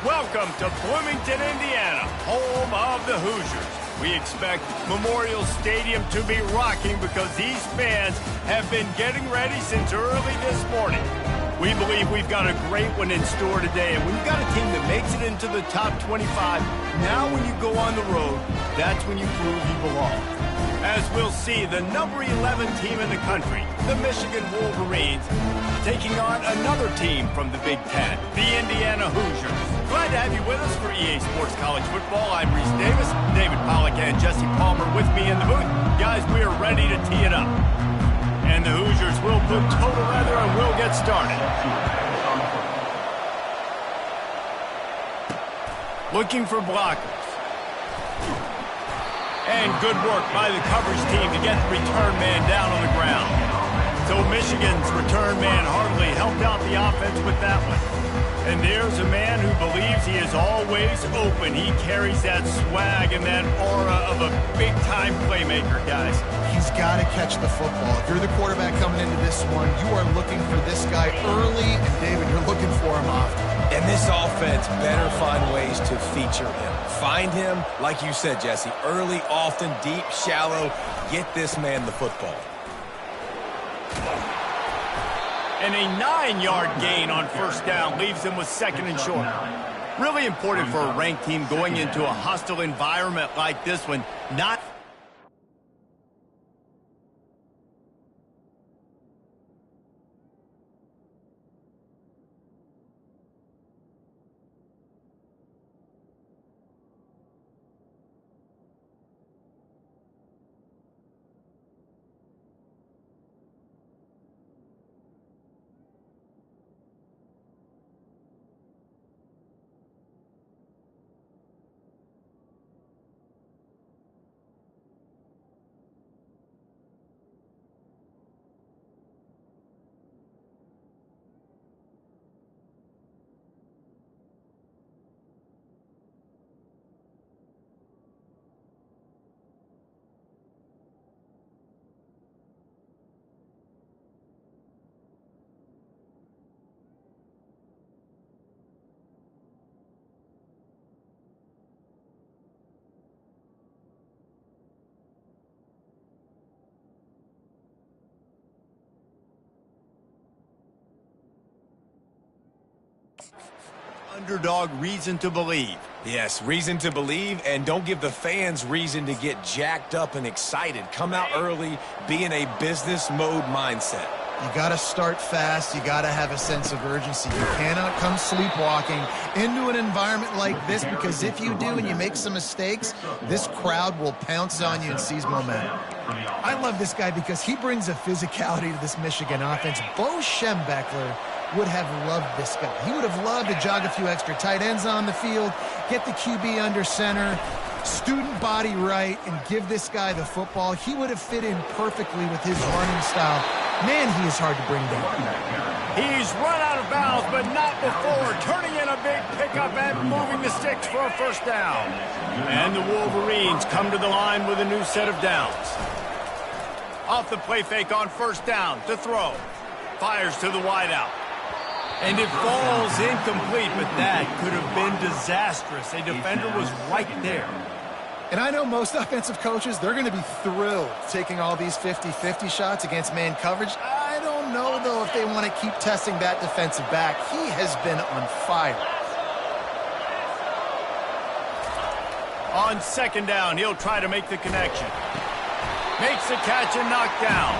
Welcome to Bloomington, Indiana, home of the Hoosiers. We expect Memorial Stadium to be rocking because these fans have been getting ready since early this morning. We believe we've got a great one in store today, and when you've got a team that makes it into the top 25, now when you go on the road, that's when you prove you belong. As we'll see, the number 11 team in the country, the Michigan Wolverines, taking on another team from the Big Ten, the Indiana Hoosiers. Glad to have you with us for EA Sports College Football. I'm Reese Davis, David Pollack and Jesse Palmer with me in the booth. Guys, we are ready to tee it up. And the Hoosiers will put total leather and we'll get started. Looking for blockers. And good work by the coverage team to get the return man down on the ground. So Michigan's return man hardly helped out the offense with that one. And there's a man who believes he is always open. He carries that swag and that aura of a big-time playmaker, guys. He's got to catch the football. If you're the quarterback coming into this one, you are looking for this guy early, and David, you're looking for him often. And this offense better find ways to feature him. Find him, like you said, Jesse, early, often, deep, shallow. Get this man the football. And a 9-yard gain on first down leaves them with second and short. Really important for a ranked team going into a hostile environment like this one. Not underdog reason to believe. Yes, reason to believe, and don't give the fans reason to get jacked up and excited. Come out early, be in a business mode mindset. You got to start fast. You got to have a sense of urgency. You cannot come sleepwalking into an environment like this, because if you do and you make some mistakes, this crowd will pounce on you and seize momentum. I love this guy because he brings a physicality to this Michigan offense. Bo Schembechler would have loved this guy. He would have loved to jog a few extra tight ends on the field, get the QB under center, student body right, and give this guy the football. He would have fit in perfectly with his running style. Man, he is hard to bring down. He's run out of bounds, but not before. Turning in a big pickup and moving the sticks for a first down. And the Wolverines come to the line with a new set of downs. Off the play fake on first down to throw. Fires to the wideout. And it falls incomplete, but that could have been disastrous. A defender was right there. And I know most offensive coaches, they're going to be thrilled taking all these 50-50 shots against man coverage. I don't know, though, if they want to keep testing that defensive back. He has been on fire. On second down, he'll try to make the connection. Makes the catch and knocked down.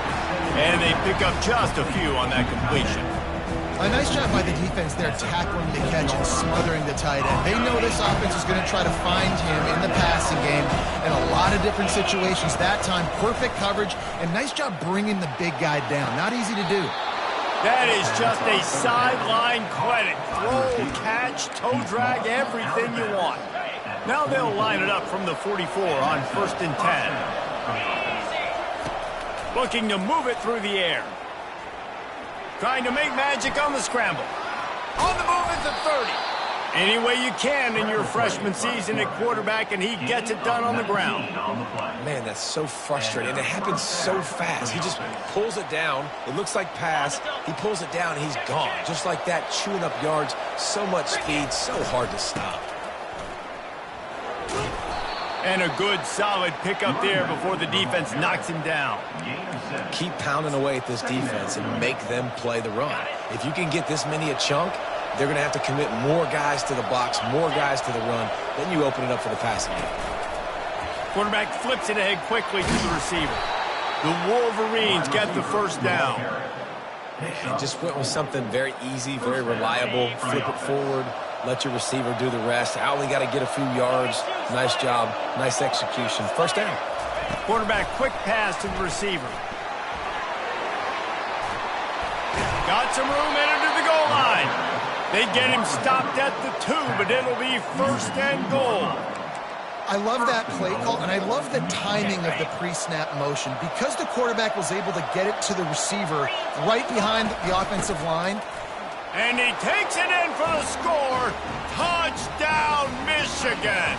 And they pick up just a few on that completion. A nice job by the defense there, tackling the catch and smothering the tight end. They know this offense is going to try to find him in the passing game in a lot of different situations. That time, perfect coverage, and nice job bringing the big guy down. Not easy to do. That is just a sideline credit. Throw, catch, toe drag, everything you want. Now they'll line it up from the 44 on 1st and 10. Looking to move it through the air. Trying to make magic on the scramble. On the move at the 30. Any way you can in your freshman season at quarterback, and he gets it done on the ground. Man, that's so frustrating. And it happens so fast. He just pulls it down. It looks like pass. He pulls it down, and he's gone. Just like that, chewing up yards. So much speed, so hard to stop. And a good, solid pickup there before the defense knocks him down. Keep pounding away at this defense and make them play the run. If you can get this many a chunk, they're going to have to commit more guys to the box, more guys to the run. Then you open it up for the passing game. Quarterback flips it ahead quickly to the receiver. The Wolverines get the first down. And just went with something very easy, very reliable. Flip it forward. Let your receiver do the rest. I only got to get a few yards. Nice job. Nice execution. First down. Quarterback quick pass to the receiver. Got some room, entered to the goal line. They get him stopped at the 2, but it'll be first and goal. I love that play call, and I love the timing of the pre-snap motion. Because the quarterback was able to get it to the receiver right behind the offensive line. And he takes it in for the score. Touchdown, Michigan.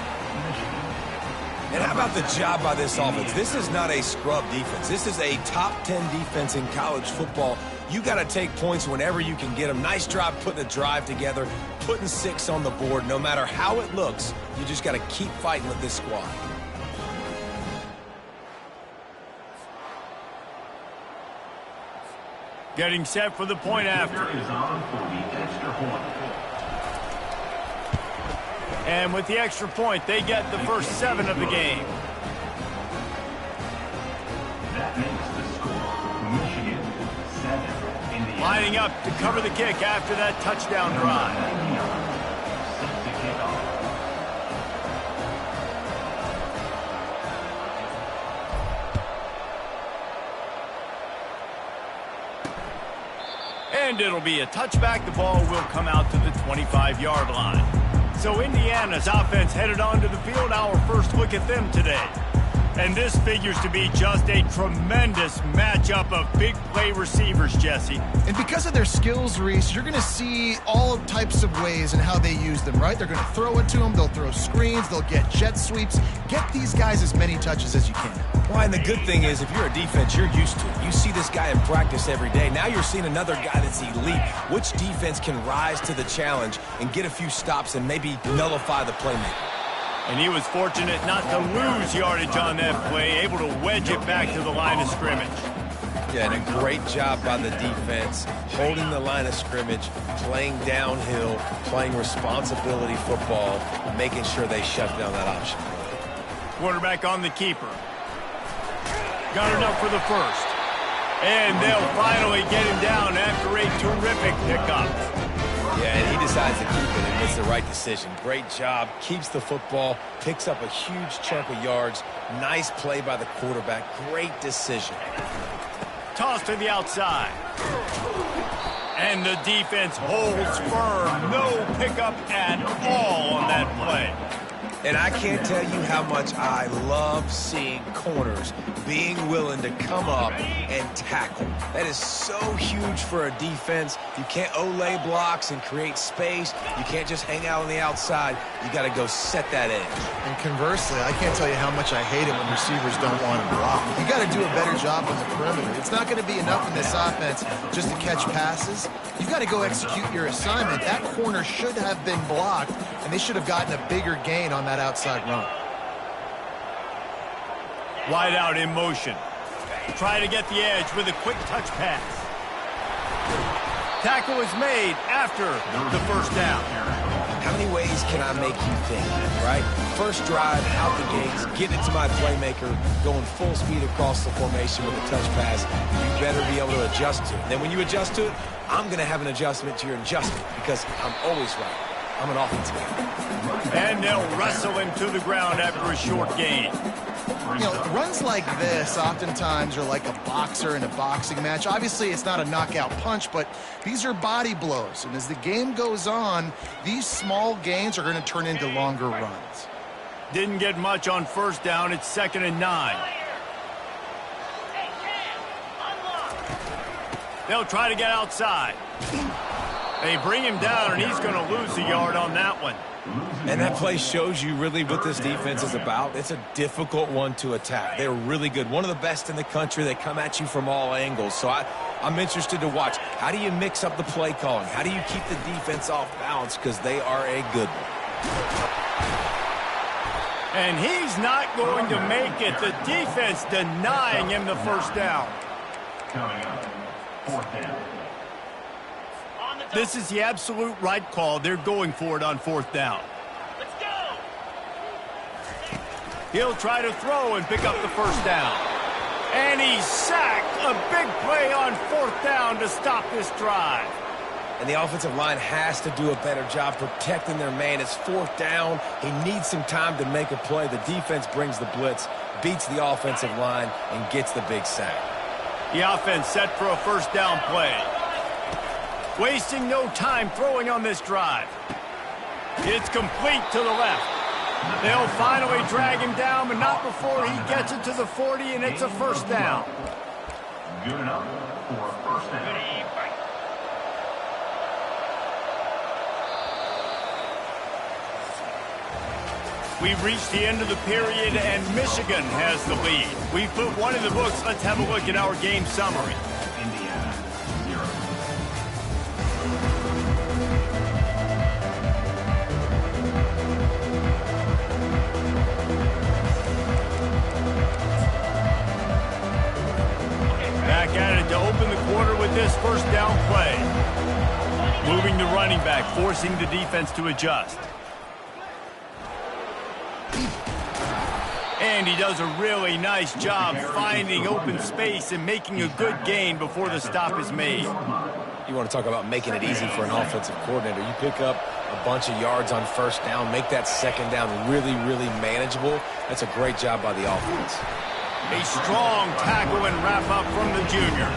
And how about the job by this offense? This is not a scrub defense. This is a top 10 defense in college football. You got to take points whenever you can get them. Nice job putting a drive together, putting 6 on the board. No matter how it looks, you just got to keep fighting with this squad. Getting set for the point after. And with the extra point, they get the first 7 of the game. That makes the score Michigan 7. Lining up to cover the kick after that touchdown drive. Set to kick off. And it'll be a touchback. The ball will come out to the 25-yard line. So Indiana's offense headed onto the field. Our first look at them today. And this figures to be just a tremendous matchup of big play receivers, Jesse. And because of their skills, Reese, you're going to see all types of ways in how they use them, right? They're going to throw it to them. They'll throw screens. They'll get jet sweeps. Get these guys as many touches as you can. Well, and the good thing is, if you're a defense, you're used to it. You see this guy in practice every day. Now you're seeing another guy that's elite. Which defense can rise to the challenge and get a few stops and maybe nullify the playmaker? And he was fortunate not to lose yardage on that play, able to wedge it back to the line of scrimmage. Yeah, and a great job by the defense, holding the line of scrimmage, playing downhill, playing responsibility football, making sure they shut down that option. Quarterback on the keeper. Got enough for the first. And they'll finally get him down after a terrific pickup. Yeah, and he decides to keep it, and it's the right decision. Great job, keeps the football, picks up a huge chunk of yards. Nice play by the quarterback. Great decision. Toss to the outside. And the defense holds firm. No pickup at all on that play. And I can't tell you how much I love seeing corners being willing to come up and tackle. That is so huge for a defense. You can't Olay blocks and create space. You can't just hang out on the outside. You got to go set that edge. And conversely, I can't tell you how much I hate it when receivers don't want to block. You got to do a better job on the perimeter. It's not going to be enough in this offense just to catch passes. You've got to go execute your assignment. That corner should have been blocked, and they should have gotten a bigger gain on that outside run. Wide out in motion. Try to get the edge with a quick touch pass. Tackle is made after the first down. How many ways can I make you think, right? First drive, out the gates, get it to my playmaker, going full speed across the formation with a touch pass. You better be able to adjust to it. Then when you adjust to it, I'm going to have an adjustment to your adjustment because I'm always right. I'm an offensive guy. And they'll wrestle him to the ground after a short gain. You know, runs like this oftentimes are like a boxer in a boxing match. Obviously, it's not a knockout punch, but these are body blows. And as the game goes on, these small gains are going to turn into longer runs. Didn't get much on first down. It's 2nd and 9. They'll try to get outside. They bring him down, and he's going to lose a yard on that one. And that play shows you really what this defense is about. It's a difficult one to attack. They're really good. One of the best in the country. They come at you from all angles. So I'm interested to watch. How do you mix up the play calling? How do you keep the defense off balance? Because they are a good one. And he's not going to make it. The defense denying him the first down. Coming up, 4th down. This is the absolute right call. They're going for it on 4th down. Let's go! He'll try to throw and pick up the first down. And he's sacked. A big play on 4th down to stop this drive. And the offensive line has to do a better job protecting their man. It's 4th down. He needs some time to make a play. The defense brings the blitz, beats the offensive line, and gets the big sack. The offense set for a first down play. Wasting no time throwing on this drive. It's complete to the left. They'll finally drag him down, but not before he gets it to the 40, and it's a first down. Good enough for a first down. We've reached the end of the period, and Michigan has the lead. We've put one in the books. Let's have a look at our game summary. Indiana, 0. Back at it to open the quarter with this first down play. Moving the running back, forcing the defense to adjust. And he does a really nice job finding open space and making a good gain before the stop is made. You want to talk about making it easy for an offensive coordinator. You pick up a bunch of yards on first down, make that second down really, really manageable. That's a great job by the offense. A strong tackle and wrap up from the junior.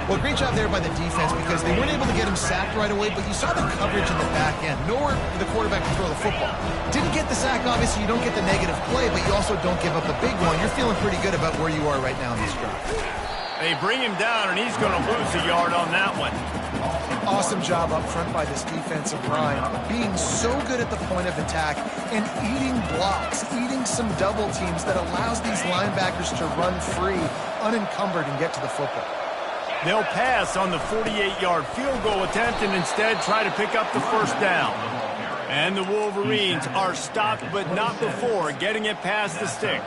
Well, great job there by the defense because they weren't able to get him sacked right away, but you saw the coverage in the back end. Nowhere for the quarterback to throw the football. Didn't get the sack, obviously. You don't get the negative play, but you also don't give up a big one. You're feeling pretty good about where you are right now in this drive. They bring him down, and he's going to lose a yard on that one. Awesome job up front by this defensive line, being so good at the point of attack and eating blocks, eating some double teams that allows these linebackers to run free, unencumbered, and get to the football. They'll pass on the 48-yard field goal attempt and instead try to pick up the first down. And the Wolverines are stopped, but not before getting it past the sticks.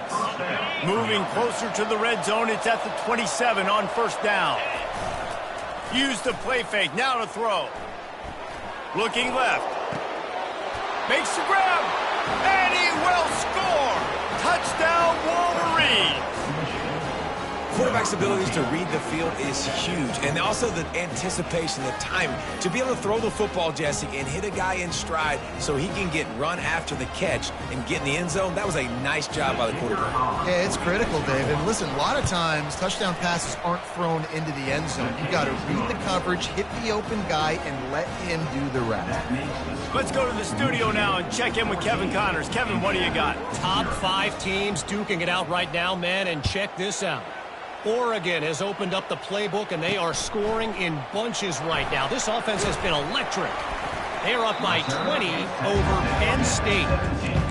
Moving closer to the red zone, it's at the 27 on first down. Use the play fake, now to throw. Looking left. Makes the grab, and he will score! Touchdown, Wolverines! Quarterback's abilities to read the field is huge, and also the anticipation, the timing. To be able to throw the football, Jesse, and hit a guy in stride so he can get run after the catch and get in the end zone, that was a nice job by the quarterback. Yeah, it's critical, David. Listen, a lot of times touchdown passes aren't thrown into the end zone. You've got to read the coverage, hit the open guy, and let him do the rest. Let's go to the studio now and check in with Kevin Connors. Kevin, what do you got? Top 5 teams duking it out right now, man, and check this out. Oregon has opened up the playbook, and they are scoring in bunches right now. This offense has been electric. They are up by 20 over Penn State.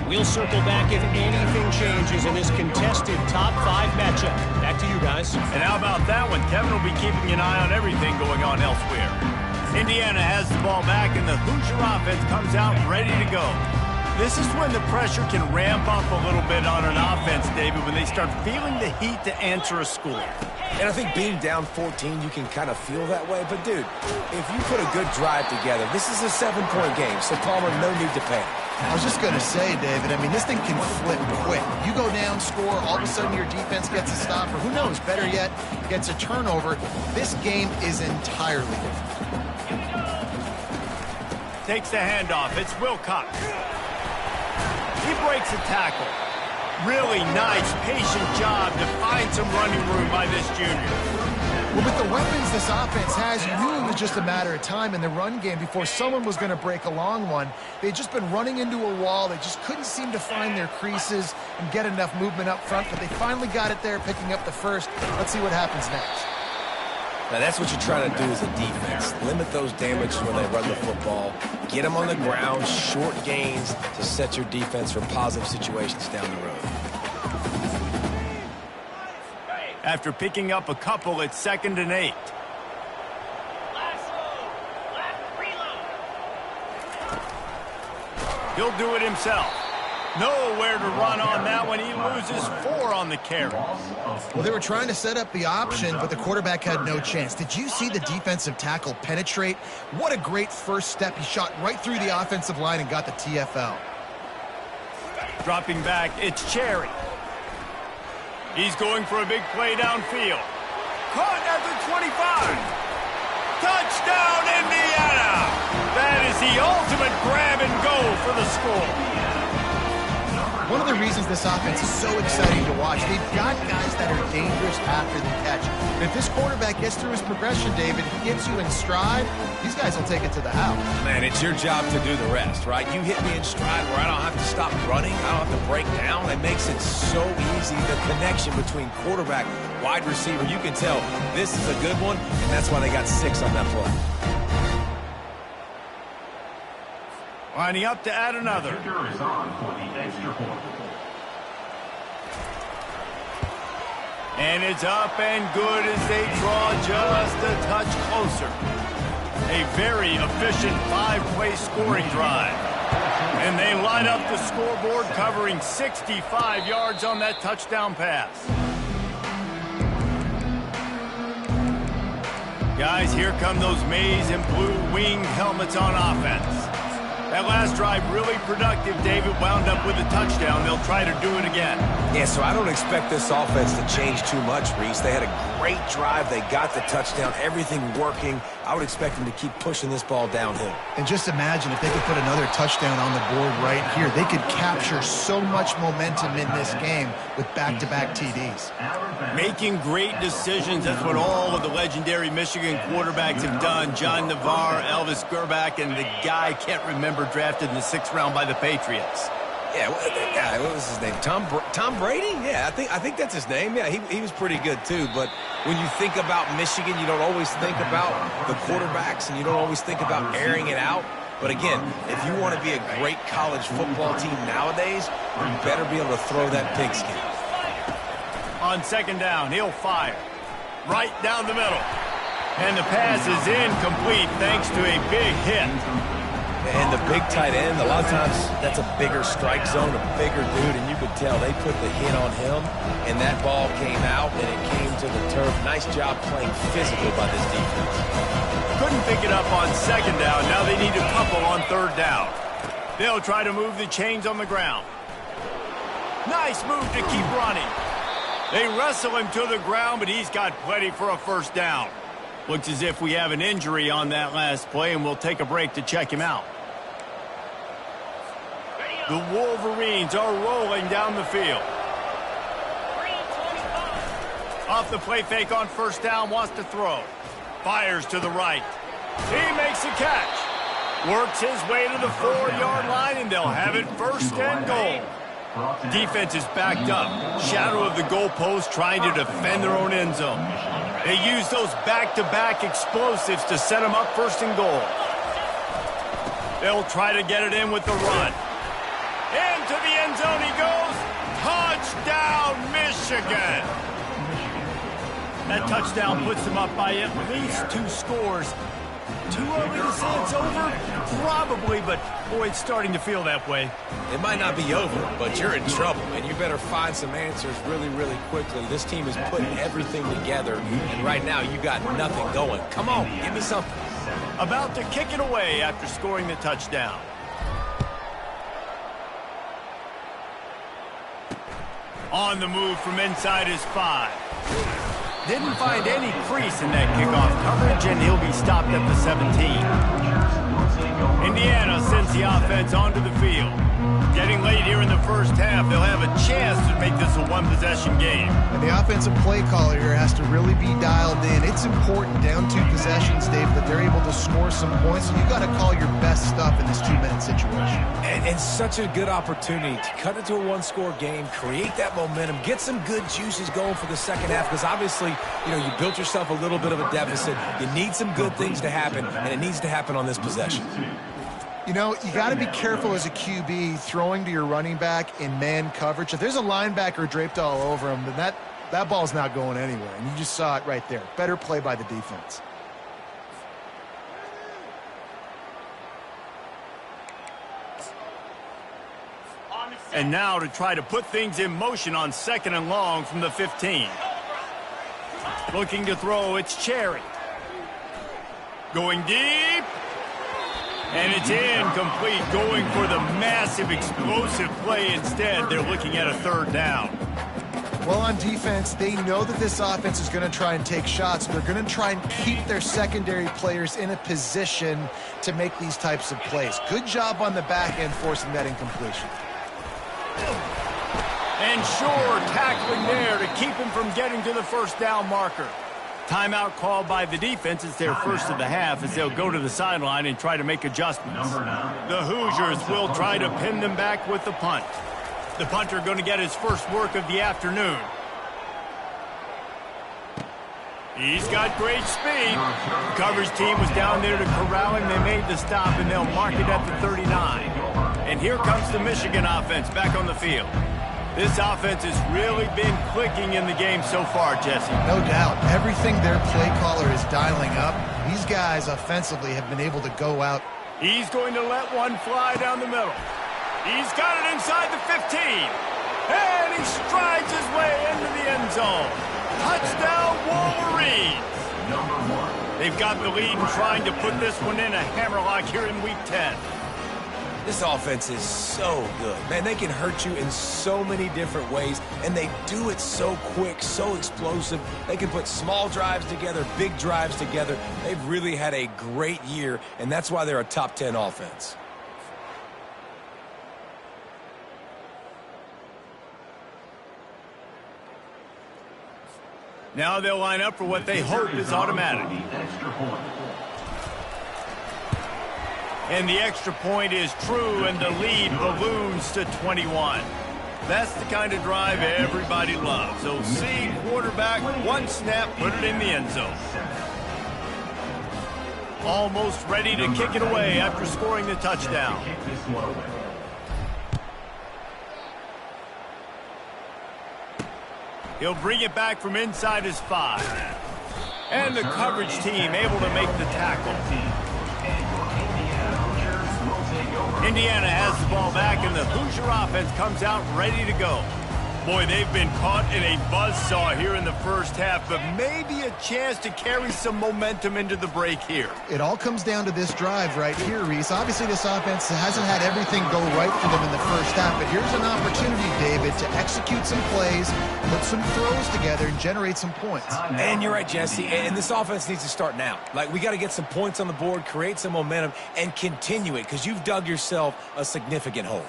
We'll circle back if anything changes in this contested top 5 matchup. Back to you guys. And how about that one? Kevin will be keeping an eye on everything going on elsewhere. Indiana has the ball back, and the Hoosier offense comes out ready to go. This is when the pressure can ramp up a little bit on an offense, David, when they start feeling the heat to answer a score. And I think being down 14, you can kind of feel that way. But, dude, if you put a good drive together, this is a 7-point game, so Palmer, no need to panic. I was just going to say, David, I mean, this thing can flip quick. You go down, score, all of a sudden your defense gets a stop, or who knows, better yet, gets a turnover. This game is entirely different. Takes the handoff. It's Wilcox. He breaks a tackle. Really nice, patient job to find some running room by this junior. Well, with the weapons this offense has, you knew it was just a matter of time in the run game before someone was going to break a long one. They'd just been running into a wall. They just couldn't seem to find their creases and get enough movement up front, but they finally got it there, picking up the first. Let's see what happens next. Now, that's what you're trying to do as a defense. Limit those damages when they run the football. Get them on the ground, short gains to set your defense for positive situations down the road. After picking up a couple, it's 2nd and 8. He'll do it himself. Nowhere to run on that one. He loses 4 on the carry. Well, they were trying to set up the option, but the quarterback had no chance. Did you see the defensive tackle penetrate? What a great first step. He shot right through the offensive line and got the TFL. Dropping back, it's Cherry. He's going for a big play downfield. Caught at the 25. Touchdown, Indiana! That is the ultimate grab and go for the score. One of the reasons this offense is so exciting to watch, they've got guys that are dangerous after the catch. And if this quarterback gets through his progression, David, gets you in stride, these guys will take it to the house. Man, it's your job to do the rest, right? You hit me in stride where I don't have to stop running. I don't have to break down. It makes it so easy. The connection between quarterback, wide receiver, you can tell this is a good one, and that's why they got 6 on that play. Lining up to add another. Kicker is on for the extra point. And it's up and good as they draw just a touch closer. A very efficient 5-play scoring drive. And they line up the scoreboard covering 65 yards on that touchdown pass. Guys, here come those maize and blue winged helmets on offense. That last drive really productive. David wound up with a touchdown. They'll try to do it again. Yeah, so I don't expect this offense to change too much, Reese. They had a great drive. They got the touchdown. Everything working. I would expect them to keep pushing this ball downhill. And just imagine if they could put another touchdown on the board right here. They could capture so much momentum in this game with back-to-back TDs. Making great decisions. That's what all of the legendary Michigan quarterbacks have done. John Navarre, Elvis Gerbach, and the guy I can't remember drafted in the 6th round by the Patriots. Yeah, what was his name? Tom Brady? Yeah, I think that's his name. Yeah, he was pretty good too. But when you think about Michigan, you don't always think about the quarterbacks, and you don't always think about airing it out. But again, if you want to be a great college football team nowadays, you better be able to throw that pigskin. On 2nd down, he'll fire. Right down the middle. And the pass is incomplete thanks to a big hit. And the big tight end, a lot of times that's a bigger strike zone, a bigger dude, and you could tell they put the hit on him, and that ball came out, and it came to the turf. Nice job playing physical by this defense. Couldn't pick it up on 2nd down. Now they need a couple on 3rd down. They'll try to move the chains on the ground. Nice move to keep running. They wrestle him to the ground, but he's got plenty for a 1st down. Looks as if we have an injury on that last play, and we'll take a break to check him out. The Wolverines are rolling down the field. Off the play fake on 1st down, wants to throw. Fires to the right. He makes a catch. Works his way to the 4-yard line, and they'll have it 1st and goal. Defense is backed up. Shadow of the goalpost trying to defend their own end zone. They use those back-to-back explosives to set them up 1st and goal. They'll try to get it in with the run. Into the end zone he goes. Touchdown, Michigan. That touchdown puts them up by at least 2 scores. Too early to say it's over? Probably, but boy, it's starting to feel that way. It might not be over, but you're in trouble, and you better find some answers really, really quickly. This team is putting everything together, and right now you got nothing going. Come on, give me something. About to kick it away after scoring the touchdown. On the move from inside his 5. Didn't find any crease in that kickoff coverage, and he'll be stopped at the 17. Indiana sends the offense onto the field. Getting late here in the 1st half, they'll have a chance to make this a 1-possession game. And the offensive play caller here has to really be dialed in. It's important down 2 possessions, Dave, that they're able to score some points. So you got to call your best stuff in this 2-minute situation. And such a good opportunity to cut it to a 1-score game, create that momentum, get some good juices going for the 2nd half, because obviously you built yourself a little bit of a deficit. You need some good things to happen, and it needs to happen on this possession. You know, you got to be careful as a QB throwing to your running back in man coverage. If there's a linebacker draped all over him, then that ball's not going anywhere. And you just saw it right there. Better play by the defense. And now to try to put things in motion on 2nd and long from the 15. Looking to throw, it's Cherry. Going deep. And it's incomplete, going for the massive explosive play instead. They're looking at a 3rd down. Well, on defense, they know that this offense is going to try and take shots. They're going to try and keep their secondary players in a position to make these types of plays. Good job on the back end forcing that incompletion. And sure, tackling there to keep him from getting to the 1st down marker. Timeout called by the defense. It's their first of the half as they'll go to the sideline and try to make adjustments. The Hoosiers will try to pin them back with the punt. The punter going to get his first work of the afternoon. He's got great speed. The coverage team was down there to corral him. They made the stop, and they'll mark it at the 39. And here comes the Michigan offense back on the field. This offense has really been clicking in the game so far, Jesse. No doubt. Everything their play caller is dialing up, these guys offensively have been able to go out. He's going to let one fly down the middle. He's got it inside the 15. And he strides his way into the end zone. Touchdown, Wolverines. They've got the lead and trying to put this one in a hammerlock here in Week 10. This offense is so good. Man, they can hurt you in so many different ways, and they do it so quick, so explosive. They can put small drives together, big drives together. They've really had a great year, and that's why they're a top 10 offense. Now they'll line up for what they hope is automatic. And the extra point is true, and the lead balloons to 21. That's the kind of drive everybody loves. So see quarterback, one snap, put it in the end zone. Almost ready to kick it away after scoring the touchdown. He'll bring it back from inside his 5. And the coverage team able to make the tackle. Indiana has the ball back, and the Hoosier offense comes out ready to go. Boy, they've been caught in a buzzsaw here in the first half, but maybe a chance to carry some momentum into the break here. It all comes down to this drive right here, Reese. Obviously, this offense hasn't had everything go right for them in the first half, but here's an opportunity, David, to execute some plays, put some throws together, and generate some points. And you're right, Jesse, and this offense needs to start now. Like, we got to get some points on the board, create some momentum, and continue it, because you've dug yourself a significant hole.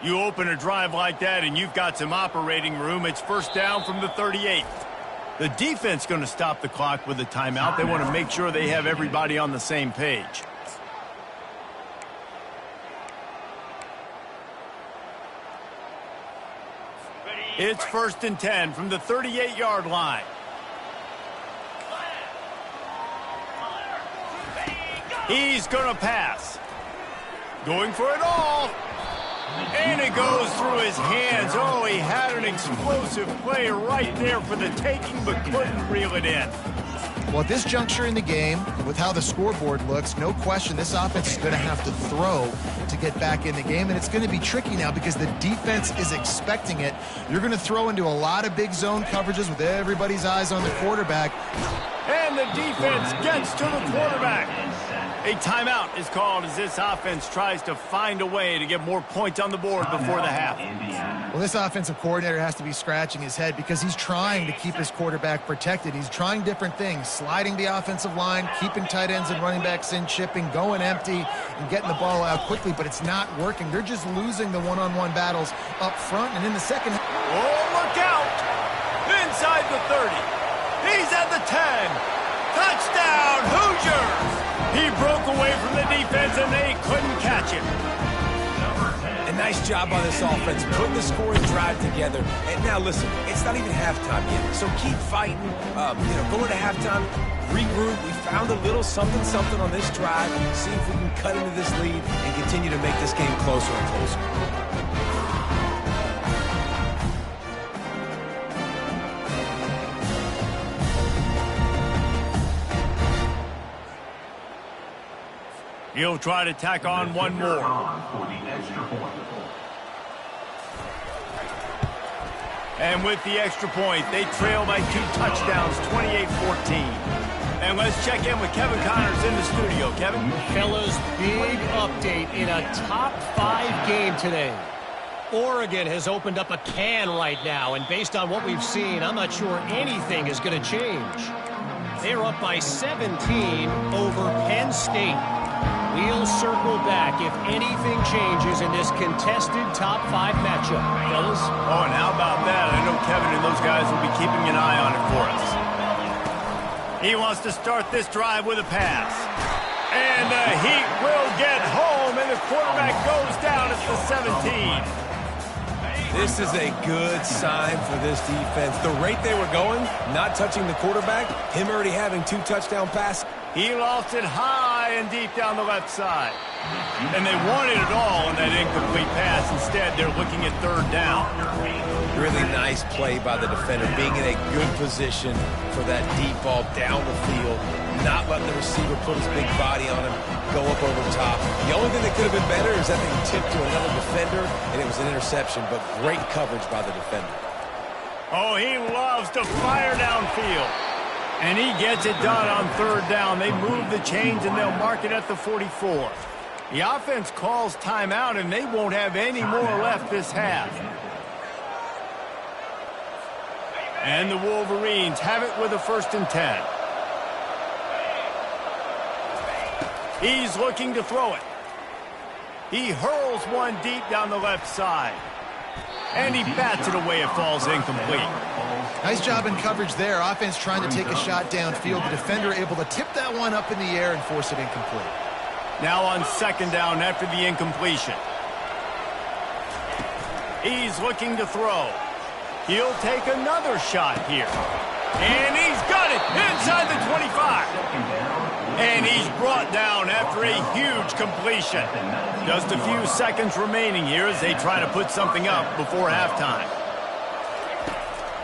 You open a drive like that and you've got some operating room. It's 1st down from the 38. The defense going to stop the clock with a timeout. They want to make sure they have everybody on the same page. It's 1st and 10 from the 38-yard line. He's going to pass. Going for it all. And it goes through his hands. Oh, he had an explosive play right there for the taking, but couldn't reel it in. Well, at this juncture in the game, with how the scoreboard looks, no question this offense is going to have to throw to get back in the game, and it's going to be tricky now because the defense is expecting it. You're going to throw into a lot of big zone coverages with everybody's eyes on the quarterback. And the defense gets to the quarterback. A timeout is called as this offense tries to find a way to get more points on the board before the half. Well, this offensive coordinator has to be scratching his head because he's trying to keep his quarterback protected. He's trying different things, sliding the offensive line, keeping tight ends and running backs in, chipping, going empty, and getting the ball out quickly, but it's not working. They're just losing the one-on-one battles up front, and in the second. Oh, look out! Inside the 30. He's at the 10. Touchdown, Hoosiers! He broke away from the defense, and they couldn't catch him. And Nice job by this offense, putting the scoring drive together. And now, listen, it's not even halftime yet, so keep fighting. Going to halftime, regroup. We found a little something on this drive. See if we can cut into this lead and continue to make this game closer and closer. He'll try to tack on one more. And with the extra point, they trail by 2 touchdowns, 28-14. And let's check in with Kevin Connors in the studio. Kevin? Fellas, big update in a top 5 game today. Oregon has opened up a can right now, and based on what we've seen, I'm not sure anything is going to change. They're up by 17 over Penn State. We'll circle back if anything changes in this contested top 5 matchup, fellas. Oh, and how about that? I know Kevin and those guys will be keeping an eye on it for us. He wants to start this drive with a pass. And the Heat will get home, and the quarterback goes down at the 17. This is a good sign for this defense. The rate they were going, not touching the quarterback, him already having 2 touchdown passes. He lost it high and deep down the left side. And they wanted it all on that incomplete pass. Instead, they're looking at 3rd down. Really nice play by the defender, being in a good position for that deep ball down the field, not letting the receiver put his big body on him, go up over the top. The only thing that could have been better is that they tipped to another defender, and it was an interception, but great coverage by the defender. Oh, he loves to fire downfield. And he gets it done on 3rd down. They move the chains, and they'll mark it at the 44. The offense calls timeout, and they won't have any more left this half. And the Wolverines have it with a 1st and 10. He's looking to throw it. He hurls one deep down the left side. And he bats it away. It falls incomplete. Nice job in coverage there. Offense trying to take a shot downfield. The defender able to tip that one up in the air and force it incomplete. Now on 2nd down after the incompletion. He's looking to throw. He'll take another shot here. And he's got it inside the 25. And he's brought down after a huge completion. Just a few seconds remaining here as they try to put something up before halftime.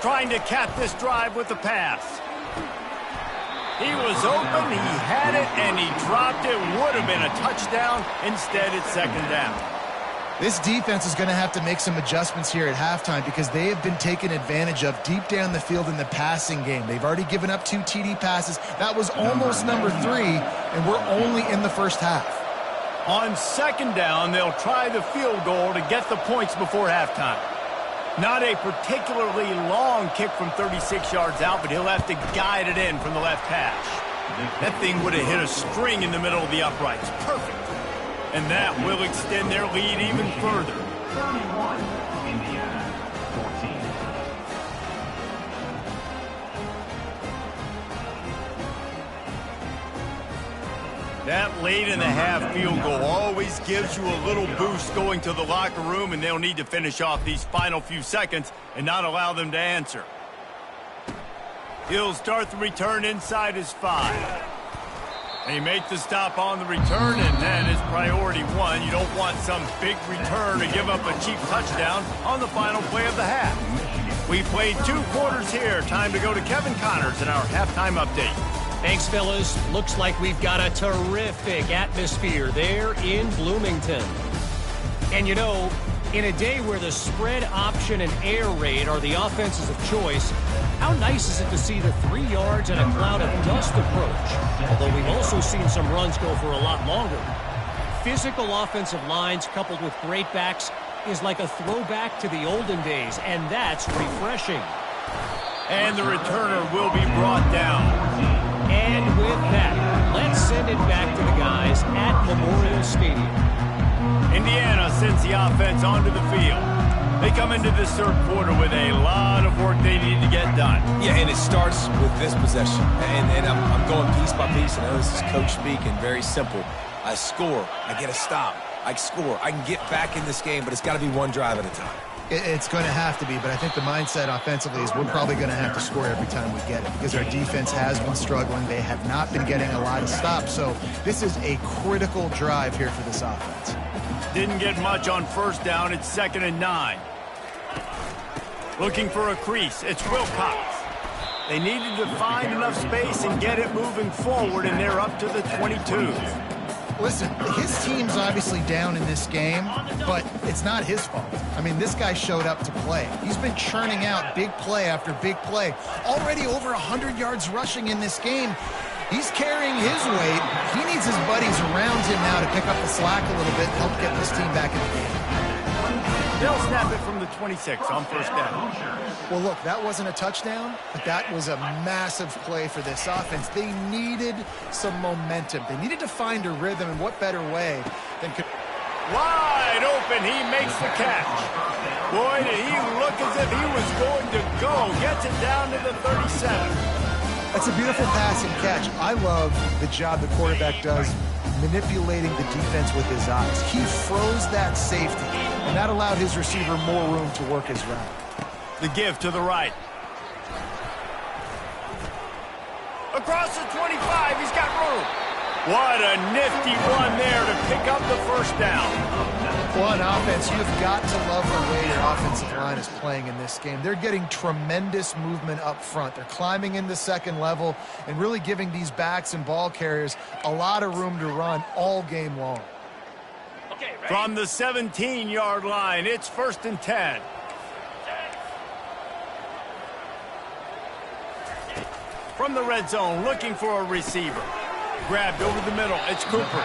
Trying to cap this drive with the pass. He was open, he had it, and he dropped it. Would have been a touchdown. Instead, it's 2nd down. This defense is going to have to make some adjustments here at halftime because they have been taken advantage of deep down the field in the passing game. They've already given up 2 TD passes. That was almost number 3, and we're only in the first half. On 2nd down, they'll try the field goal to get the points before halftime. Not a particularly long kick from 36 yards out, but he'll have to guide it in from the left hash. That thing would have hit a string in the middle of the uprights. Perfect. And that will extend their lead even further. 31, Indiana, 14. That late in the half field goal always gives you a little boost going to the locker room, and they'll need to finish off these final few seconds and not allow them to answer. He'll start the return inside his 5. He makes the stop on the return, and that is priority 1. You don't want some big return to give up a cheap touchdown on the final play of the half. We played 2 quarters here. Time to go to Kevin Connors in our halftime update. Thanks, fellas. Looks like we've got a terrific atmosphere there in Bloomington. And you know, in a day where the spread option and air raid are the offenses of choice, how nice is it to see the 3 yards and a cloud of dust approach? Although we've also seen some runs go for a lot longer. Physical offensive lines coupled with great backs is like a throwback to the olden days, and that's refreshing. And the returner will be brought down. And with that, let's send it back to the guys at Memorial Stadium. Indiana sends the offense onto the field. They come into this 3rd quarter with a lot of work they need to get done. Yeah, and it starts with this possession. And I'm going piece by piece. I know this is coach speak and very simple. I score, I get a stop. I can score. I can get back in this game, but it's got to be one drive at a time. It's going to have to be, but I think the mindset offensively is we're probably going to have to score every time we get it because our defense has been struggling. They have not been getting a lot of stops, so this is a critical drive here for this offense. Didn't get much on first down. It's 2nd and 9. Looking for a crease. It's Wilcox. They needed to find enough space and get it moving forward, and they're up to the 22. Listen, his team's obviously down in this game, but it's not his fault. I mean, this guy showed up to play. He's been churning out big play after big play. Already over 100 yards rushing in this game. He's carrying his weight. He needs his buddies around him now to pick up the slack a little bit and help get this team back in the game. They'll snap it from the 26 on first down. Well, look, that wasn't a touchdown, but that was a massive play for this offense. They needed some momentum. They needed to find a rhythm, and what better way than... Wide open, he makes the catch. Boy, did he look as if he was going to go. Gets it down to the 37. That's a beautiful pass and catch. I love the job the quarterback does manipulating the defense with his eyes. He froze that safety, and that allowed his receiver more room to work his route. The give to the right. Across the 25, he's got room. What a nifty run there to pick up the first down. Well, on offense, you've got to love the way your offensive line is playing in this game. They're getting tremendous movement up front. They're climbing into second level and really giving these backs and ball carriers a lot of room to run all game long. From the 17-yard line, it's 1st and 10. From the red zone, looking for a receiver. Grabbed over the middle. It's Cooper.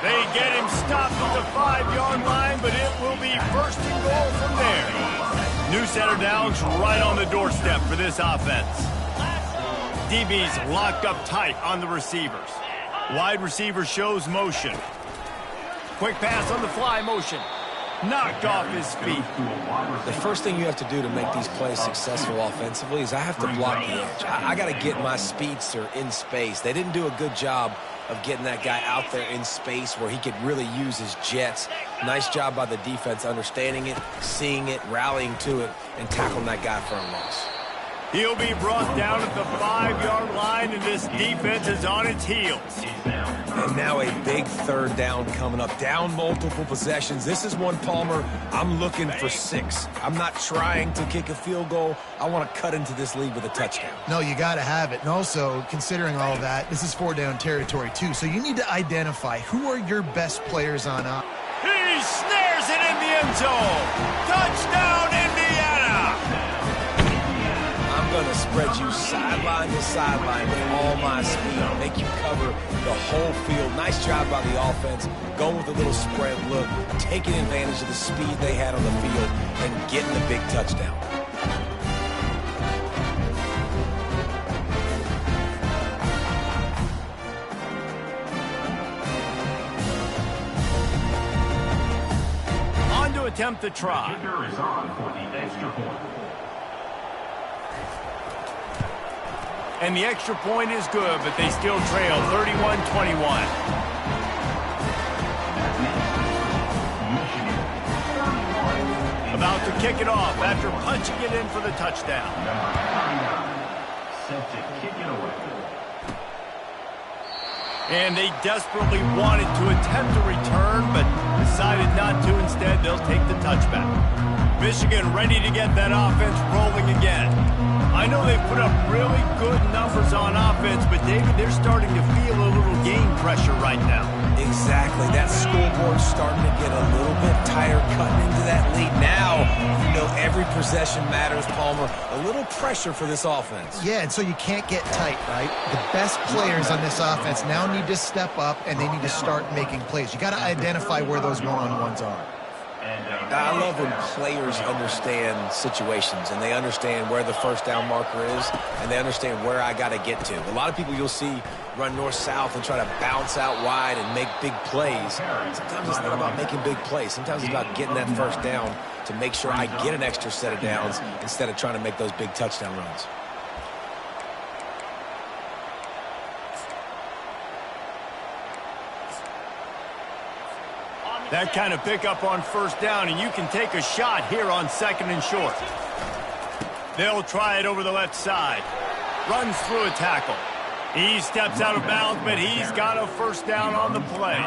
They get him stopped at the 5-yard line, but it will be 1st and goal from there. New set of downs right on the doorstep for this offense. DB's locked up tight on the receivers. Wide receiver shows motion. Quick pass on the fly motion. Knocked off his feet. The first thing you have to do to make these plays successful offensively is I have to block the edge. I got to get my speedster in space. They didn't do a good job of getting that guy out there in space where he could really use his jets. Nice job by the defense understanding it, seeing it, rallying to it, and tackling that guy for a loss. He'll be brought down at the 5-yard line, and this defense is on its heels. And now a big 3rd down coming up. Down multiple possessions. This is one, Palmer, I'm looking for 6. I'm not trying to kick a field goal. I want to cut into this lead with a touchdown. No, you got to have it. And also, considering all of that, this is 4-down territory too. So you need to identify who are your best players on offense. He snares it in the end zone. Touchdown, Indiana! I'm going to spread you sideline to sideline with all my speed, make you cover the whole field. Nice job by the offense, going with a little spread look, taking advantage of the speed they had on the field, and getting the big touchdown. On to attempt the try. Kicker is on for the extra point. And the extra point is good, but they still trail 31-21. About to kick it off after punching it in for the touchdown. Set to kick it away. And they desperately wanted to attempt a return, but decided not to. Instead, they'll take the touchback. Michigan ready to get that offense rolling again. I know they've put up really good numbers on offense, but David, they're starting to feel a little game pressure right now. Exactly. That scoreboard's starting to get a little bit tired cutting into that lead. Now, you know, every possession matters, Palmer. A little pressure for this offense. Yeah, and so you can't get tight, right? The best players on this offense now need to step up, and they need to start making plays. You got to identify where those one-on-ones are. I love when players understand situations and they understand where the 1st down marker is and they understand where I got to get to. A lot of people you'll see run north-south and try to bounce out wide and make big plays. Sometimes it's not about making big plays. Sometimes it's about getting that 1st down to make sure I get an extra set of downs instead of trying to make those big touchdown runs. That kind of pickup on first down, and you can take a shot here on 2nd and short. They'll try it over the left side. Runs through a tackle. He steps out of bounds, but he's got a first down on the play.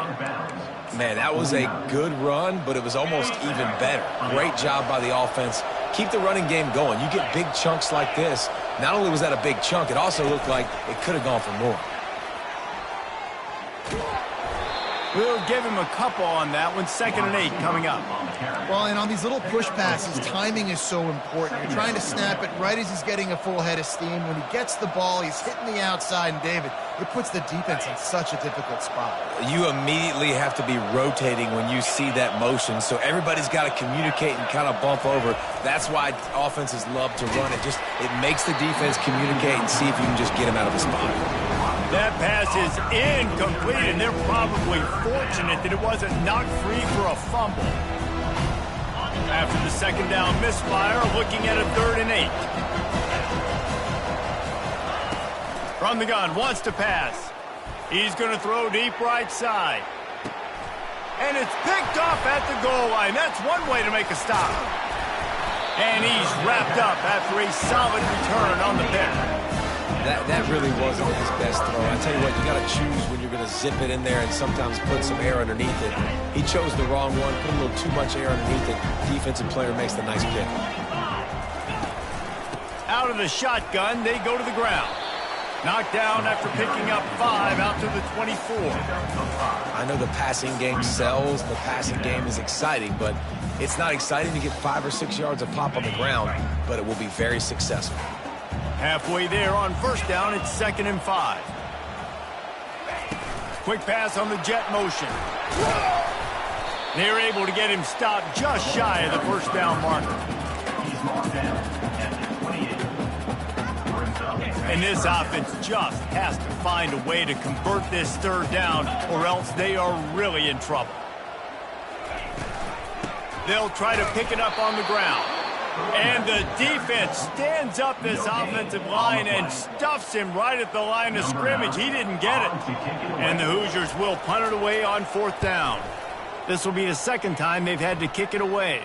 Man, that was a good run, but it was almost even better. Great job by the offense. Keep the running game going. You get big chunks like this. Not only was that a big chunk, it also looked like it could have gone for more. We'll give him a couple on that one. 2nd and 8 coming up. Well, and on these little push passes, timing is so important. You're trying to snap it right as he's getting a full head of steam. When he gets the ball, he's hitting the outside, and David, it puts the defense in such a difficult spot. You immediately have to be rotating when you see that motion, so everybody's got to communicate and kind of bump over. That's why offenses love to run it. It makes the defense communicate and see if you can just get him out of a spot. That pass is incomplete, and they're probably fortunate that it wasn't knocked free for a fumble. After the 2nd down misfire, looking at a 3rd and 8. From the gun, wants to pass. He's going to throw deep right side. And it's picked off at the goal line. That's one way to make a stop. And he's wrapped up after a solid return on the pick. That really wasn't his best throw. I tell you what, you got to choose when you're going to zip it in there and sometimes put some air underneath it. He chose the wrong one, put a little too much air underneath it. Defensive player makes the nice pick. Out of the shotgun, they go to the ground. Knocked down after picking up 5 out to the 24. I know the passing game sells. The passing game is exciting, but it's not exciting to get 5 or 6 yards of pop on the ground, but it will be very successful. Halfway there on first down, it's 2nd and 5. Quick pass on the jet motion. They're able to get him stopped just shy of the first down marker. He's marked down at the 28. And this offense just has to find a way to convert this 3rd down, or else they are really in trouble. They'll try to pick it up on the ground. And the defense stands up this offensive line and stuffs him right at the line of scrimmage. He didn't get it. And the Hoosiers will punt it away on 4th down. This will be the 2nd time they've had to kick it away.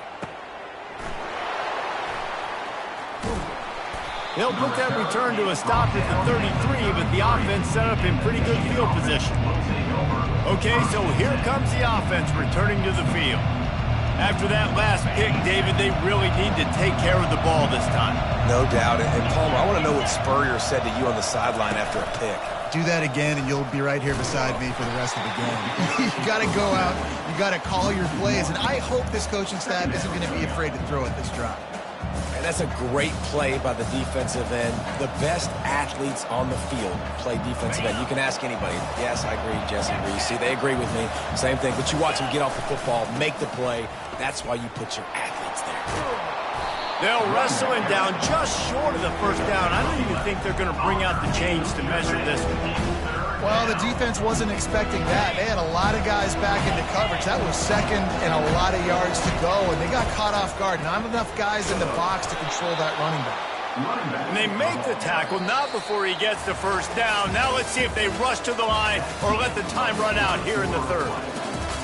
They'll put that return to a stop at the 33, but the offense set up in pretty good field position. Okay, so here comes the offense returning to the field. After that last pick, David, they really need to take care of the ball this time. No doubt. And Palmer, I want to know what Spurrier said to you on the sideline after a pick. Do that again, and you'll be right here beside me for the rest of the game. You got to go out. You got to call your plays, and I hope this coaching staff isn't going to be afraid to throw at this drive. And that's a great play by the defensive end. The best athletes on the field play defensive end. You can ask anybody. Yes, I agree. Jesse agrees. See, they agree with me. Same thing. But you watch them get off the football, make the play. That's why you put your athletes there. They'll wrestle him down just short of the first down. I don't even think they're going to bring out the chains to measure this one. Well, the defense wasn't expecting that. They had a lot of guys back into coverage. That was 2nd and a lot of yards to go, and they got caught off guard. Not enough guys in the box to control that running back. And they make the tackle, not before he gets the first down. Now let's see if they rush to the line or let the time run out here in the 3rd.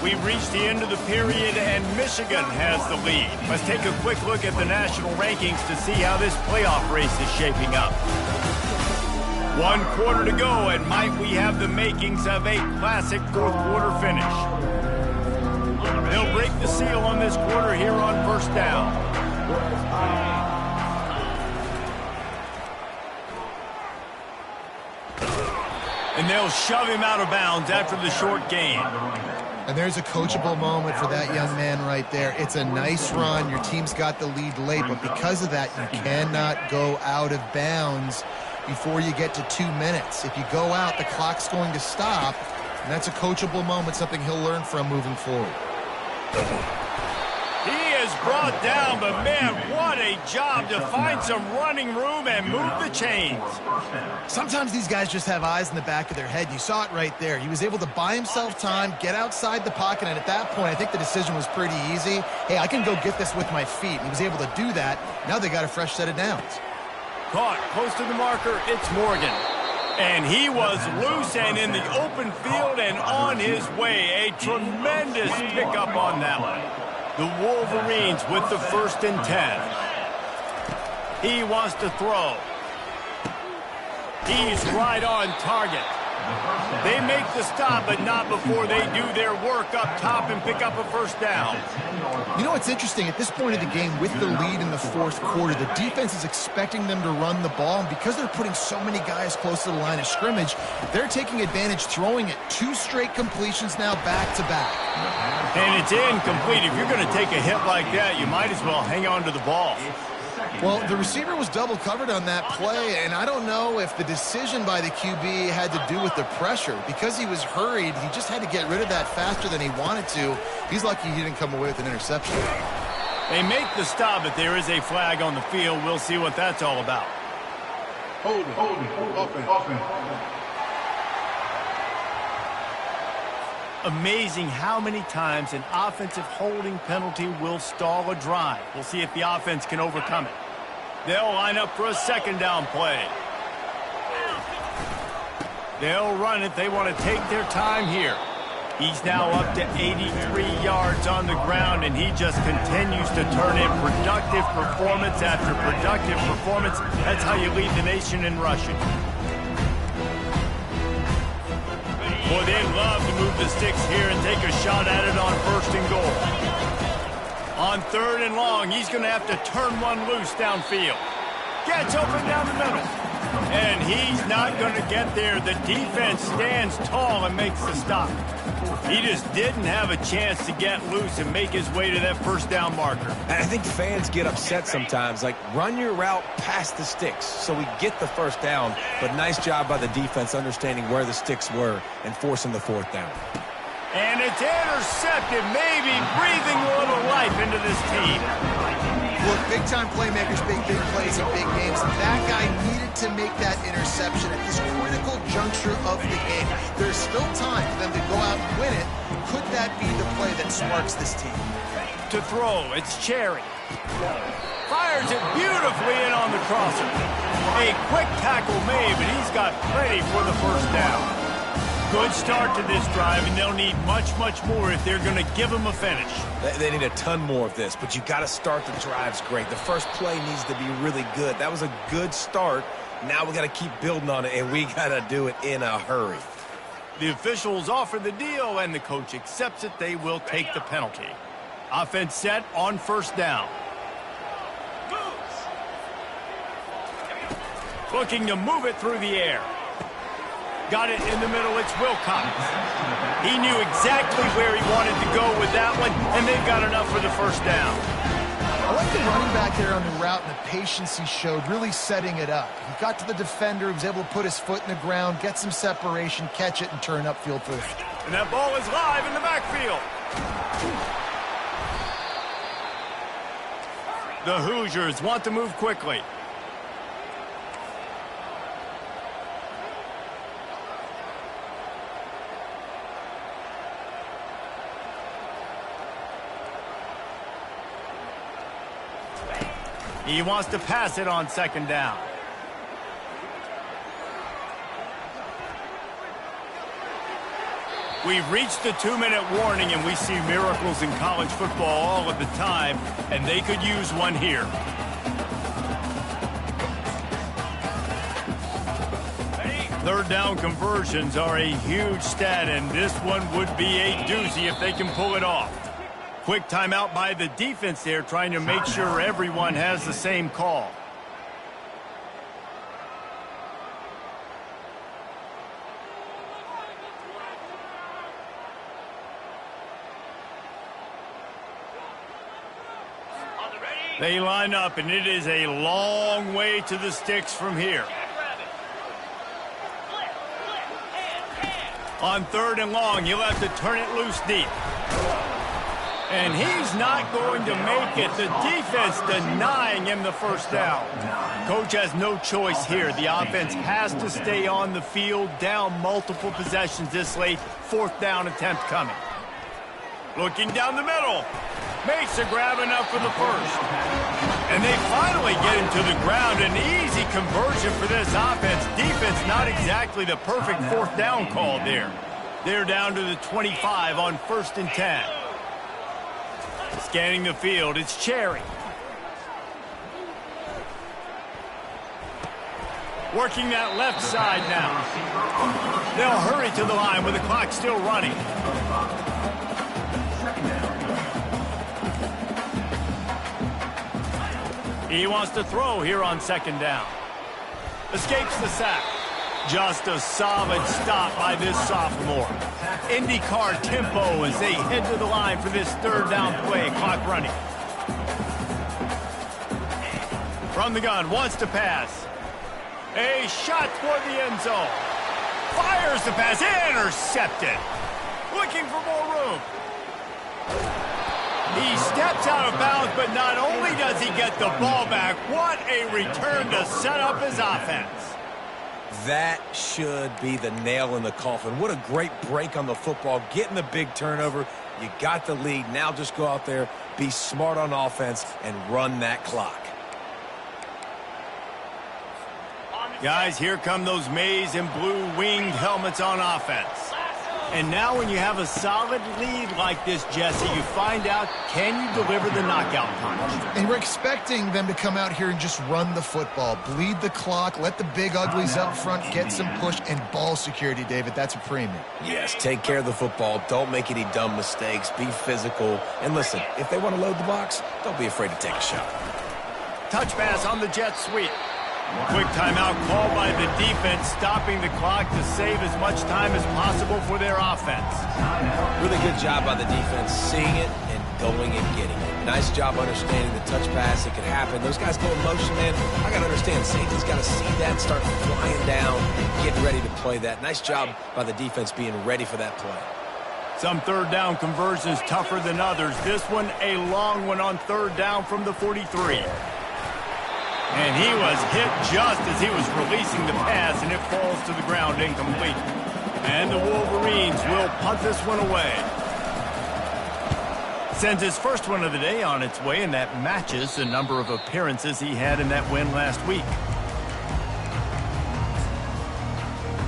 We've reached the end of the period, and Michigan has the lead. Let's take a quick look at the national rankings to see how this playoff race is shaping up. 1 quarter to go, and might we have the makings of a classic 4th quarter finish. They'll break the seal on this quarter here on first down. And they'll shove him out of bounds after the short gain. And there's a coachable moment for that young man right there. It's a nice run. Your team's got the lead late, but because of that, you cannot go out of bounds before you get to 2 minutes. If you go out, the clock's going to stop, and that's a coachable moment, something he'll learn from moving forward. He is brought down, but man, what a job to find some running room and move the chains. Sometimes these guys just have eyes in the back of their head. You saw it right there. He was able to buy himself time, get outside the pocket, and at that point, I think the decision was pretty easy. Hey, I can go get this with my feet. And he was able to do that. Now they got a fresh set of downs. Caught close to the marker, it's Morgan. And he was loose and in the open field and on his way. A tremendous pickup on that one. The Wolverines with the 1st and 10. He wants to throw. He's right on target. They make the stop, but not before they do their work up top and pick up a 1st down. You know what's interesting? At this point of the game, with the lead in the 4th quarter, the defense is expecting them to run the ball, and because they're putting so many guys close to the line of scrimmage, they're taking advantage, throwing it 2 straight completions now back-to-back. And it's incomplete. If you're going to take a hit like that, you might as well hang on to the ball. Well, the receiver was double covered on that play, and I don't know if the decision by the QB had to do with the pressure. Because he was hurried, he just had to get rid of that faster than he wanted to. He's lucky he didn't come away with an interception. They make the stop, but there is a flag on the field. We'll see what that's all about. Holding. Offense. Amazing how many times an offensive holding penalty will stall a drive. We'll see if the offense can overcome it. They'll line up for a 2nd down play. They'll run it. They want to take their time here. He's now up to 83 yards on the ground, and he just continues to turn in productive performance after productive performance. That's how you lead the nation in rushing. Boy, they'd love to move the sticks here and take a shot at it on 1st and goal. On 3rd and long, he's going to have to turn one loose downfield. Gets open down the middle. And he's not going to get there. The defense stands tall and makes the stop. He just didn't have a chance to get loose and make his way to that 1st down marker. And I think fans get upset sometimes. Like, run your route past the sticks so we get the 1st down. But nice job by the defense understanding where the sticks were and forcing the 4th down. And it's intercepted, maybe breathing a little life into this team. Look, big-time playmakers make big plays in big games. That guy needed to make that interception at this critical juncture of the game. There's still time for them to go out and win it. Could that be the play that sparks this team? To throw, it's Cherry. Fires it beautifully in on the crosser. A quick tackle made, but he's got plenty for the 1st down. Good start to this drive, and they'll need much, much more if they're going to give them a finish. They need a ton more of this, but you got to start the drives great. The first play needs to be really good. That was a good start. Now we got to keep building on it, and we got to do it in a hurry. The officials offer the deal, and the coach accepts it. They will take the penalty. Offense set on 1st down. Looking to move it through the air. Got it in the middle. It's Wilcox. He knew exactly where he wanted to go with that one, and they've got enough for the 1st down. I like the running back there on the route and the patience he showed, really setting it up. He got to the defender, he was able to put his foot in the ground, get some separation, catch it, and turn upfield for it. And that ball is live in the backfield. The Hoosiers want to move quickly. He wants to pass it on 2nd down. We've reached the 2-minute warning, and we see miracles in college football all of the time, and they could use one here. Third down conversions are a huge stat, and this one would be a doozy if they can pull it off. Quick timeout by the defense there, trying to make sure everyone has the same call. They line up, and it is a long way to the sticks from here. On 3rd and long, he'll have to turn it loose deep. And he's not going to make it. The defense denying him the 1st down. Coach has no choice here. The offense has to stay on the field, down multiple possessions this late. 4th down attempt coming. Looking down the middle. Makes a grab enough for the 1st. And they finally get him to the ground. An easy conversion for this offense. Defense not exactly the perfect fourth down call there. They're down to the 25 on 1st and 10. Scanning the field, it's Cherry. Working that left side now. They'll hurry to the line with the clock still running. He wants to throw here on 2nd down. Escapes the sack. Just a solid stop by this sophomore. IndyCar tempo as they head to the line for this 3rd down play. Clock running. From the gun, wants to pass. A shot toward the end zone. Fires the pass, intercepted. Looking for more room. He steps out of bounds, but not only does he get the ball back, what a return to set up his offense. That should be the nail in the coffin. What a great break on the football. Getting the big turnover. You got the lead. Now just go out there, be smart on offense, and run that clock. Guys, here come those maize and blue winged helmets on offense. And now when you have a solid lead like this, Jesse, you find out, can you deliver the knockout punch? And we're expecting them to come out here and just run the football, bleed the clock, let the big uglies up front get some push, and ball security, David. That's a premium. Yes, take care of the football. Don't make any dumb mistakes. Be physical. And listen, if they want to load the box, don't be afraid to take a shot. Touch pass on the jet sweep. Quick timeout called by the defense, stopping the clock to save as much time as possible for their offense. Really good job by the defense, seeing it and going and getting it. Nice job understanding the touch pass. It could happen. Those guys go in motion, man. I got to understand, safety's got to see that, start flying down, getting ready to play that. Nice job by the defense being ready for that play. Some 3rd down conversions tougher than others. This one, a long one on 3rd down from the 43. And he was hit just as he was releasing the pass, and it falls to the ground incomplete. And the Wolverines will punt this one away. Sends his first one of the day on its way, and that matches the number of appearances he had in that win last week.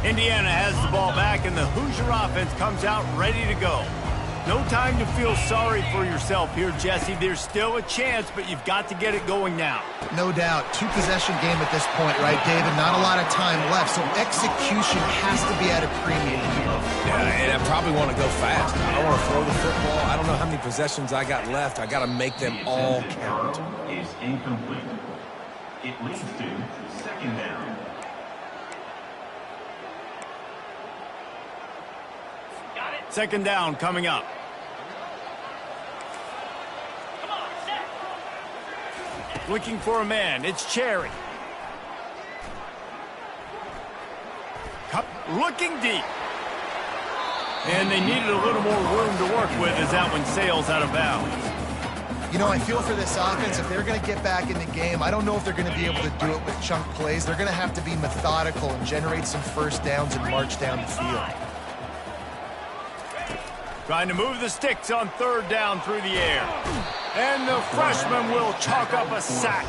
Indiana has the ball back, and the Hoosier offense comes out ready to go. No time to feel sorry for yourself here, Jesse. There's still a chance, but you've got to get it going now. No doubt. 2-possession game at this point, right, David? Not a lot of time left, so execution has to be at a premium here. Yeah, and I probably want to go fast. I don't want to throw the football. I don't know how many possessions I got left. I got to make them all count. Is incomplete. It leads to 2nd down. Second down coming up. Looking for a man. It's Cherry. Looking deep. And they needed a little more room to work with as that one sails out of bounds. You know, I feel for this offense, if they're going to get back in the game, I don't know if they're going to be able to do it with chunk plays. They're going to have to be methodical and generate some 1st downs and march down the field. Trying to move the sticks on 3rd down through the air. And the freshman will chalk up a sack.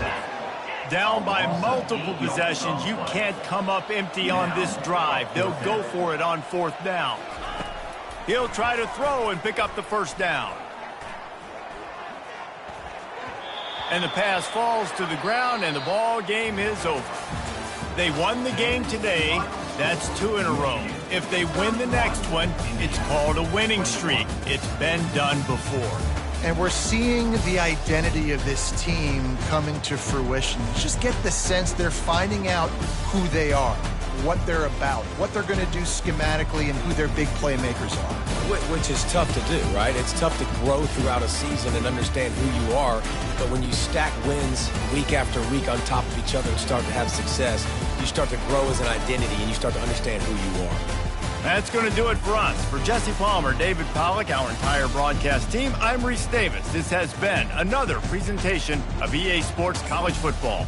Down by multiple possessions. You can't come up empty on this drive. They'll go for it on 4th down. He'll try to throw and pick up the 1st down. And the pass falls to the ground, and the ball game is over. They won the game today. That's 2 in a row. If they win the next one, it's called a winning streak. It's been done before. And we're seeing the identity of this team coming to fruition. You just get the sense they're finding out who they are, what they're about, what they're going to do schematically, and who their big playmakers are. Which is tough to do, right? It's tough to grow throughout a season and understand who you are. But when you stack wins week after week on top of each other and start to have success, you start to grow as an identity and you start to understand who you are. That's going to do it for us. For Jesse Palmer, David Pollack, our entire broadcast team, I'm Reese Davis. This has been another presentation of EA Sports College Football.